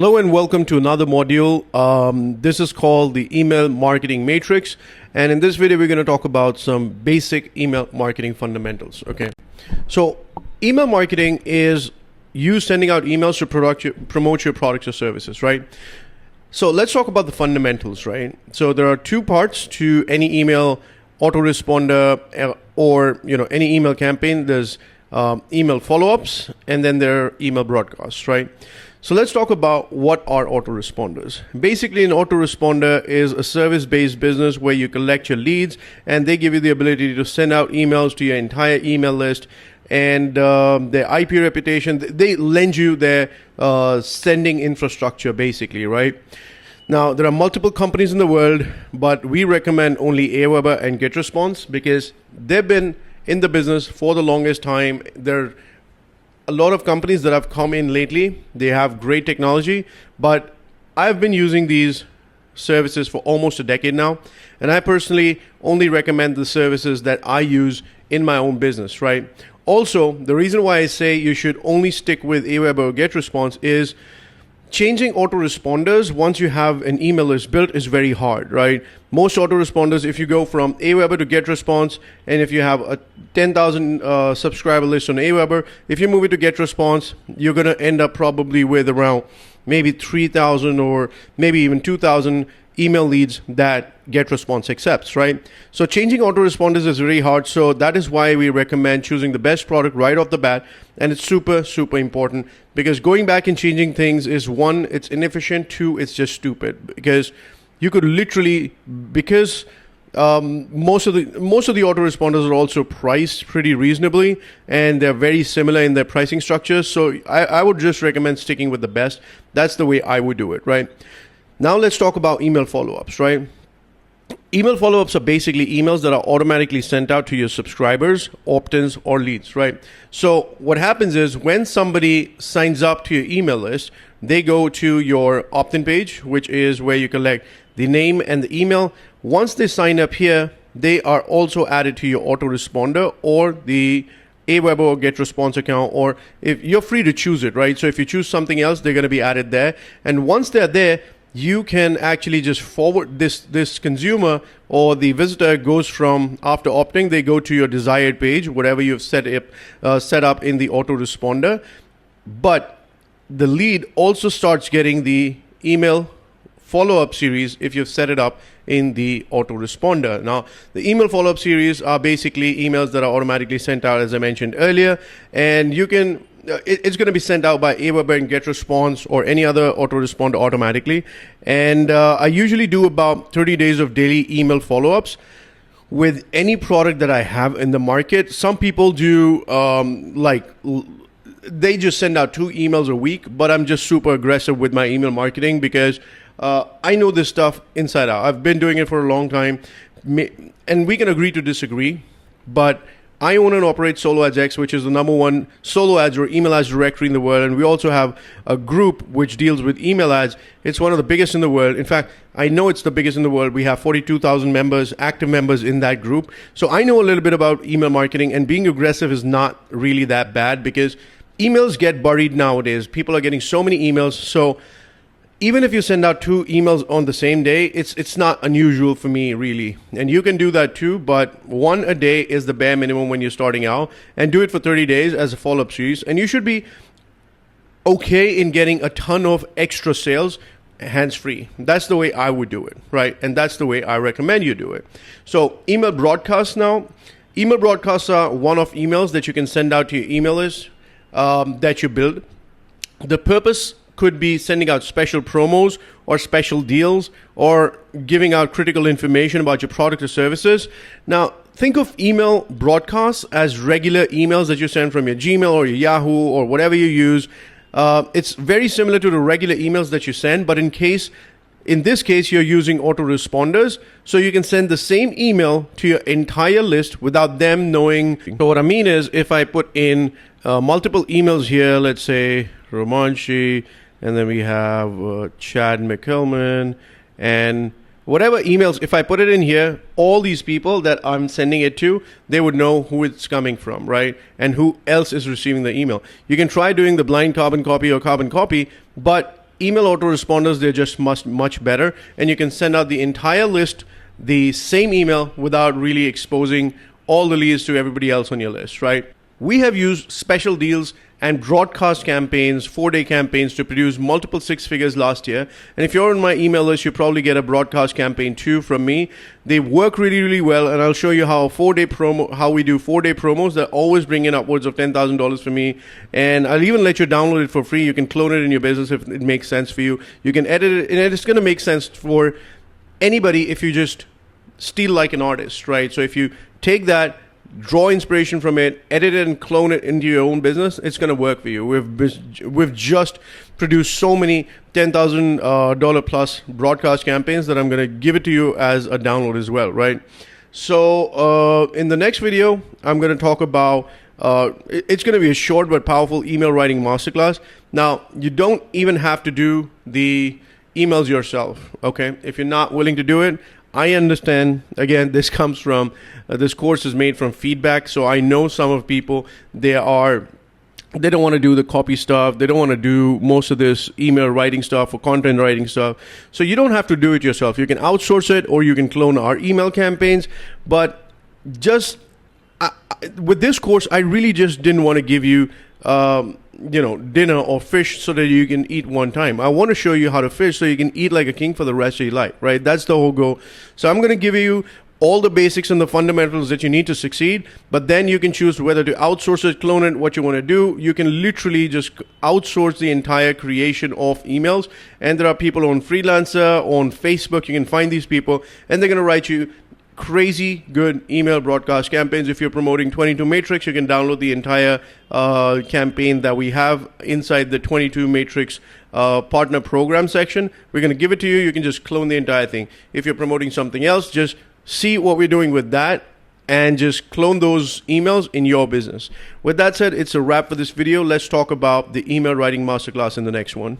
Hello and welcome to another module. This is called the Email Marketing Matrix. And in this video, we're going to talk about some basic email marketing fundamentals. Okay. So email marketing is you sending out emails to promote your products or services, right? So let's talk about the fundamentals, right? So there are two parts to any email autoresponder or any email campaign. There's email follow-ups and then there are email broadcasts, right? So let's talk about what are autoresponders. Basically, an autoresponder is a service-based business where you collect your leads and they give you the ability to send out emails to your entire email list, and their IP reputation, they lend you their sending infrastructure basically, right? Now, there are multiple companies in the world, but we recommend only Aweber and GetResponse because they've been in the business for the longest time. They're a lot of companies that have come in lately, they have great technology, but I've been using these services for almost a decade now, and I personally only recommend the services that I use in my own business, right? Also, the reason why I say you should only stick with Aweber or GetResponse is changing autoresponders once you have an email list built is very hard, right? Most autoresponders, if you go from Aweber to GetResponse, and if you have a 10,000 subscriber list on Aweber, if you move it to GetResponse, you're going to end up probably with around maybe 3,000 or maybe even 2,000 email leads that GetResponse accepts, right? So changing autoresponders is really hard. So that is why we recommend choosing the best product right off the bat. And it's super, super important because going back and changing things is, one, it's inefficient. Two, it's just stupid because you could literally, because most of the autoresponders are also priced pretty reasonably and they're very similar in their pricing structures. So I would just recommend sticking with the best. That's the way I would do it, right? Now let's talk about email follow-ups, right? Email follow-ups are basically emails that are automatically sent out to your subscribers, opt-ins, or leads, right? So what happens is when somebody signs up to your email list, they go to your opt-in page, which is where you collect the name and the email. Once they sign up here, they are also added to your autoresponder or the Aweber or GetResponse account, or if you're free to choose it, right? So if you choose something else, they're going to be added there. And once they're there, you can actually just forward this consumer or the visitor goes from, after opting, they go to your desired page, whatever you've set up in the autoresponder. But the lead also starts getting the email follow-up series if you've set it up in the autoresponder. Now, the email follow-up series are basically emails that are automatically sent out, as I mentioned earlier, and you can it's going to be sent out by Aweber and GetResponse or any other autoresponder automatically. And I usually do about 30 days of daily email follow-ups with any product that I have in the market. Some people do they just send out 2 emails a week, but I'm just super aggressive with my email marketing because I know this stuff inside out. I've been doing it for a long time, and we can agree to disagree, but I own and operate Solo Ads X, which is the #1 solo ads or email ads directory in the world. And we also have a group which deals with email ads. It's one of the biggest in the world. In fact, I know it's the biggest in the world. We have 42,000 members, active members in that group. So I know a little bit about email marketing, and being aggressive is not really that bad because emails get buried nowadays. People are getting so many emails. So even if you send out 2 emails on the same day, it's not unusual for me, really. And you can do that too, but 1 a day is the bare minimum when you're starting out, and do it for 30 days as a follow-up series. And you should be okay in getting a ton of extra sales hands-free. That's the way I would do it, right? And that's the way I recommend you do it. So email broadcasts now. Email broadcasts are one-off emails that you can send out to your email list that you build. The purpose could be sending out special promos or special deals or giving out critical information about your product or services. Now, think of email broadcasts as regular emails that you send from your Gmail or your Yahoo or whatever you use. It's very similar to the regular emails that you send, but in this case, you're using autoresponders, so you can send the same email to your entire list without them knowing. So what I mean is, if I put in multiple emails here, let's say Romanshi, and then we have Chad McKelman, and whatever emails, if I put it in here, all these people that I'm sending it to, they would know who it's coming from, right? And who else is receiving the email. You can try doing the blind carbon copy or carbon copy, but email autoresponders, they're just much better, and you can send out the entire list the same email without really exposing all the leads to everybody else on your list, right? We have used special deals and broadcast campaigns, 4-day campaigns to produce multiple six figures last year. And if you're on my email list, you probably get a broadcast campaign too from me. They work really well, and I'll show you how we do 4-day promos that always bring in upwards of $10,000 for me. And I'll even let you download it for free. You can clone it in your business if it makes sense for you. You can edit it, and it's going to make sense for anybody if you just steal like an artist, right? So if you take that, draw inspiration from it, edit it, and clone it into your own business, it's going to work for you. We've just produced so many $10,000 plus broadcast campaigns that I'm going to give it to you as a download as well, right? So in the next video, I'm going to talk about it's going to be a short but powerful email writing masterclass. Now, you don't even have to do the emails yourself, okay? If you're not willing to do it, I understand. Again, this comes from this course is made from feedback, so I know some of people they don't want to do the copy stuff, they don't want to do most of this email writing stuff or content writing stuff. So you don't have to do it yourself. You can outsource it, or you can clone our email campaigns. But just with this course, I really just didn't want to give you dinner or fish so that you can eat one time. I want to show you how to fish so you can eat like a king for the rest of your life, right? That's the whole goal. So I'm going to give you all the basics and the fundamentals that you need to succeed, but then you can choose whether to outsource it, clone it, what you want to do. You can literally just outsource the entire creation of emails. And there are people on Freelancer, on Facebook, you can find these people, and they're going to write you crazy good email broadcast campaigns. If you're promoting 22 Matrix, you can download the entire campaign that we have inside the 22 Matrix partner program section. We're going to give it to you. You can just clone the entire thing. If you're promoting something else, just see what we're doing with that and just clone those emails in your business. With that said, it's a wrap for this video. Let's talk about the email writing masterclass in the next one.